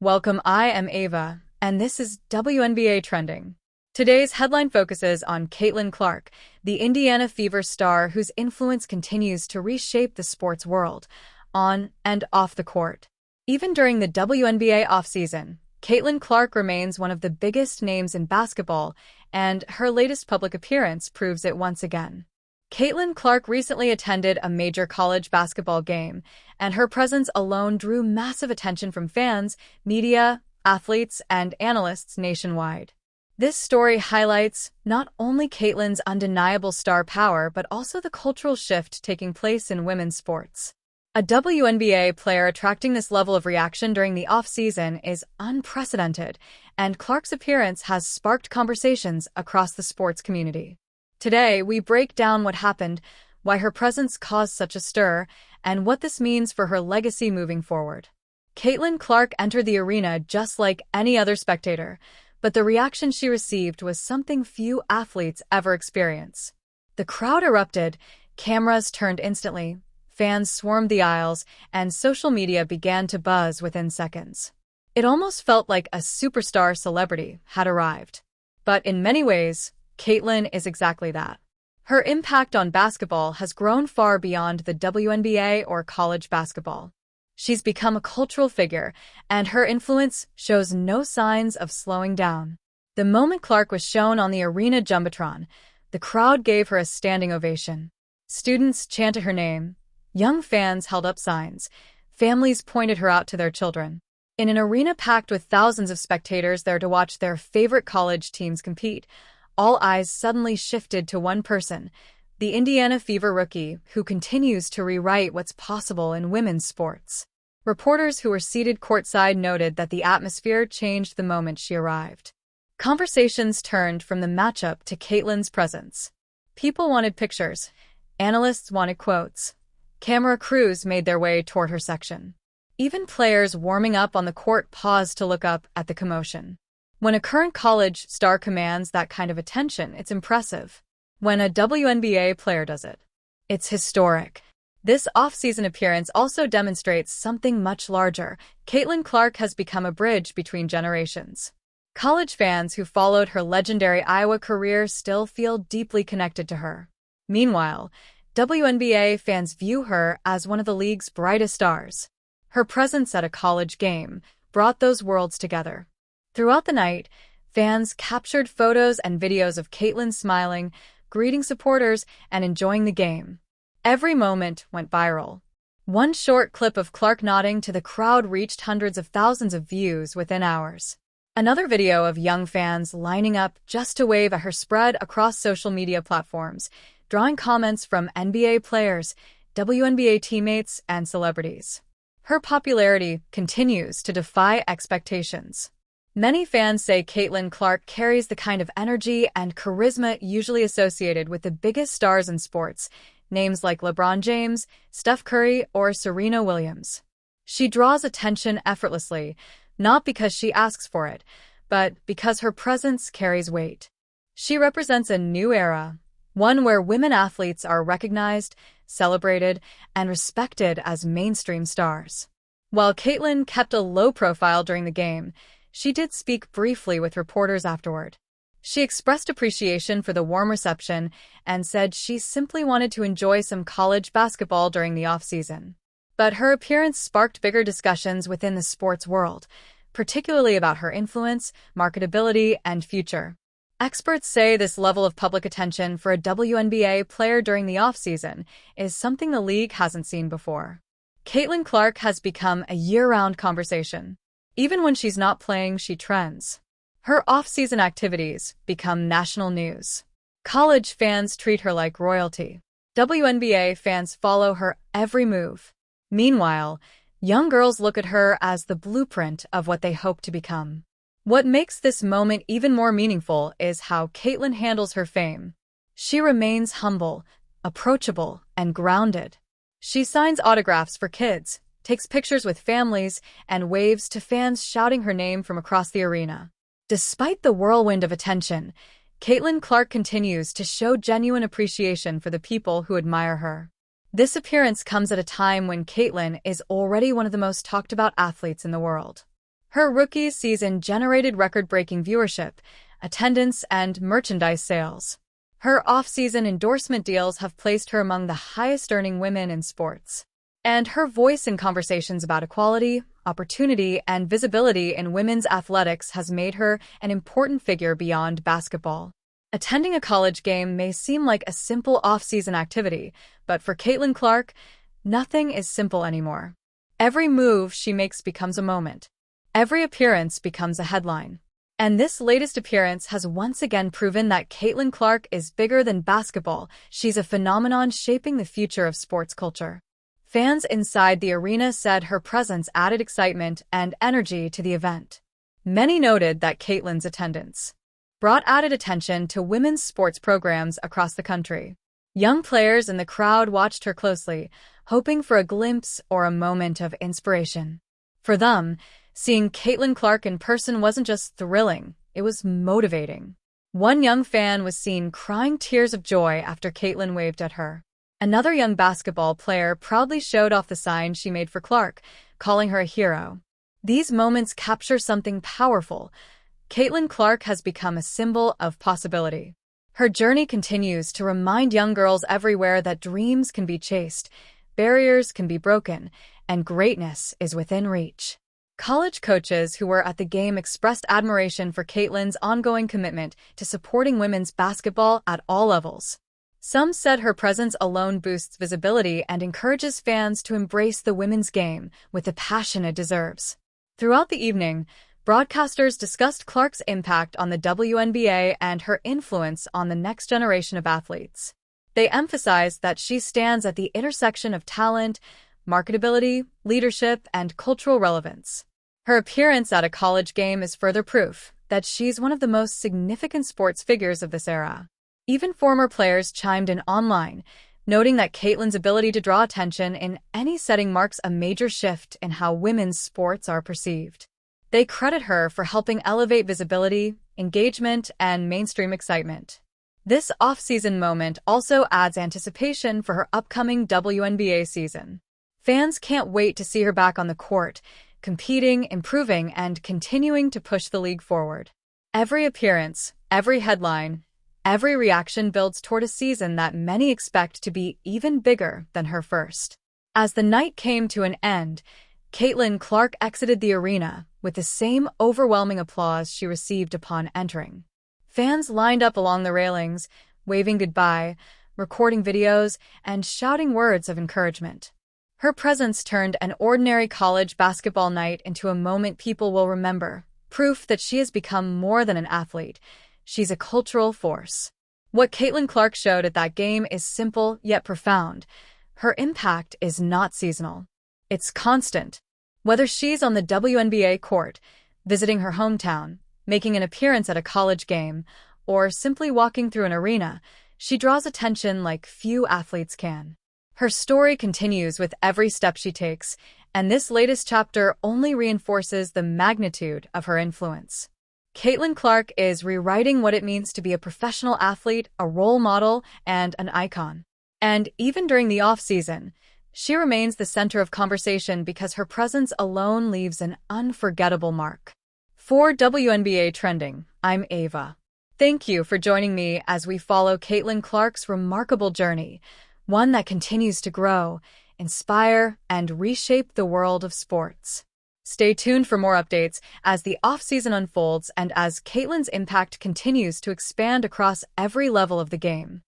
Welcome, I am Ava, and this is WNBA Trending. Today's headline focuses on Caitlin Clark, the Indiana Fever star whose influence continues to reshape the sports world, on and off the court. Even during the WNBA offseason, Caitlin Clark remains one of the biggest names in basketball, and her latest public appearance proves it once again. Caitlin Clark recently attended a major college basketball game, and her presence alone drew massive attention from fans, media, athletes, and analysts nationwide. This story highlights not only Caitlin's undeniable star power but also the cultural shift taking place in women's sports. A WNBA player attracting this level of reaction during the offseason is unprecedented, and Clark's appearance has sparked conversations across the sports community. Today, we break down what happened, why her presence caused such a stir, and what this means for her legacy moving forward. Caitlin Clark entered the arena just like any other spectator, but the reaction she received was something few athletes ever experience. The crowd erupted, cameras turned instantly, fans swarmed the aisles, and social media began to buzz within seconds. It almost felt like a superstar celebrity had arrived. But in many ways, Caitlin is exactly that. Her impact on basketball has grown far beyond the WNBA or college basketball. She's become a cultural figure, and her influence shows no signs of slowing down. The moment Clark was shown on the arena jumbotron, the crowd gave her a standing ovation. Students chanted her name, young fans held up signs, families pointed her out to their children. In an arena packed with thousands of spectators there to watch their favorite college teams compete, all eyes suddenly shifted to one person, the Indiana Fever rookie who continues to rewrite what's possible in women's sports. Reporters who were seated courtside noted that the atmosphere changed the moment she arrived. Conversations turned from the matchup to Caitlin's presence. People wanted pictures. Analysts wanted quotes. Camera crews made their way toward her section. Even players warming up on the court paused to look up at the commotion. When a current college star commands that kind of attention, it's impressive. When a WNBA player does it, it's historic. This off-season appearance also demonstrates something much larger. Caitlin Clark has become a bridge between generations. College fans who followed her legendary Iowa career still feel deeply connected to her. Meanwhile, WNBA fans view her as one of the league's brightest stars. Her presence at a college game brought those worlds together. Throughout the night, fans captured photos and videos of Caitlin smiling, greeting supporters, and enjoying the game. Every moment went viral. One short clip of Clark nodding to the crowd reached hundreds of thousands of views within hours. Another video of young fans lining up just to wave at her spread across social media platforms, drawing comments from NBA players, WNBA teammates, and celebrities. Her popularity continues to defy expectations. Many fans say Caitlin Clark carries the kind of energy and charisma usually associated with the biggest stars in sports, names like LeBron James, Steph Curry, or Serena Williams. She draws attention effortlessly, not because she asks for it, but because her presence carries weight. She represents a new era, one where women athletes are recognized, celebrated, and respected as mainstream stars. While Caitlin kept a low profile during the game, she did speak briefly with reporters afterward. She expressed appreciation for the warm reception and said she simply wanted to enjoy some college basketball during the offseason. But her appearance sparked bigger discussions within the sports world, particularly about her influence, marketability, and future. Experts say this level of public attention for a WNBA player during the offseason is something the league hasn't seen before. Caitlin Clark has become a year-round conversation. Even when she's not playing, she trends. Her off-season activities become national news. College fans treat her like royalty. WNBA fans follow her every move. Meanwhile, young girls look at her as the blueprint of what they hope to become. What makes this moment even more meaningful is how Caitlin handles her fame. She remains humble, approachable, and grounded. She signs autographs for kids, takes pictures with families, and waves to fans shouting her name from across the arena. Despite the whirlwind of attention, Caitlin Clark continues to show genuine appreciation for the people who admire her. This appearance comes at a time when Caitlin is already one of the most talked about athletes in the world. Her rookie season generated record-breaking viewership, attendance, and merchandise sales. Her off-season endorsement deals have placed her among the highest-earning women in sports. And her voice in conversations about equality, opportunity, and visibility in women's athletics has made her an important figure beyond basketball. Attending a college game may seem like a simple off-season activity, but for Caitlin Clark, nothing is simple anymore. Every move she makes becomes a moment. Every appearance becomes a headline. And this latest appearance has once again proven that Caitlin Clark is bigger than basketball. She's a phenomenon shaping the future of sports culture. Fans inside the arena said her presence added excitement and energy to the event. Many noted that Caitlin's attendance brought added attention to women's sports programs across the country. Young players in the crowd watched her closely, hoping for a glimpse or a moment of inspiration. For them, seeing Caitlin Clark in person wasn't just thrilling, it was motivating. One young fan was seen crying tears of joy after Caitlin waved at her. Another young basketball player proudly showed off the sign she made for Clark, calling her a hero. These moments capture something powerful. Caitlin Clark has become a symbol of possibility. Her journey continues to remind young girls everywhere that dreams can be chased, barriers can be broken, and greatness is within reach. College coaches who were at the game expressed admiration for Caitlin's ongoing commitment to supporting women's basketball at all levels. Some said her presence alone boosts visibility and encourages fans to embrace the women's game with the passion it deserves. Throughout the evening, broadcasters discussed Clark's impact on the WNBA and her influence on the next generation of athletes. They emphasized that she stands at the intersection of talent, marketability, leadership, and cultural relevance. Her appearance at a college game is further proof that she's one of the most significant sports figures of this era. Even former players chimed in online, noting that Caitlin's ability to draw attention in any setting marks a major shift in how women's sports are perceived. They credit her for helping elevate visibility, engagement, and mainstream excitement. This off-season moment also adds anticipation for her upcoming WNBA season. Fans can't wait to see her back on the court, competing, improving, and continuing to push the league forward. Every appearance, every headline, every reaction builds toward a season that many expect to be even bigger than her first. As the night came to an end, Caitlin Clark exited the arena with the same overwhelming applause she received upon entering. Fans lined up along the railings, waving goodbye, recording videos, and shouting words of encouragement. Her presence turned an ordinary college basketball night into a moment people will remember, proof that she has become more than an athlete. She's a cultural force. What Caitlin Clark showed at that game is simple yet profound. Her impact is not seasonal. It's constant. Whether she's on the WNBA court, visiting her hometown, making an appearance at a college game, or simply walking through an arena, she draws attention like few athletes can. Her story continues with every step she takes, and this latest chapter only reinforces the magnitude of her influence. Caitlin Clark is rewriting what it means to be a professional athlete, a role model, and an icon. And even during the off-season, she remains the center of conversation because her presence alone leaves an unforgettable mark. For WNBA Trending, I'm Ava. Thank you for joining me as we follow Caitlin Clark's remarkable journey, one that continues to grow, inspire, and reshape the world of sports. Stay tuned for more updates as the off-season unfolds and as Caitlin's impact continues to expand across every level of the game.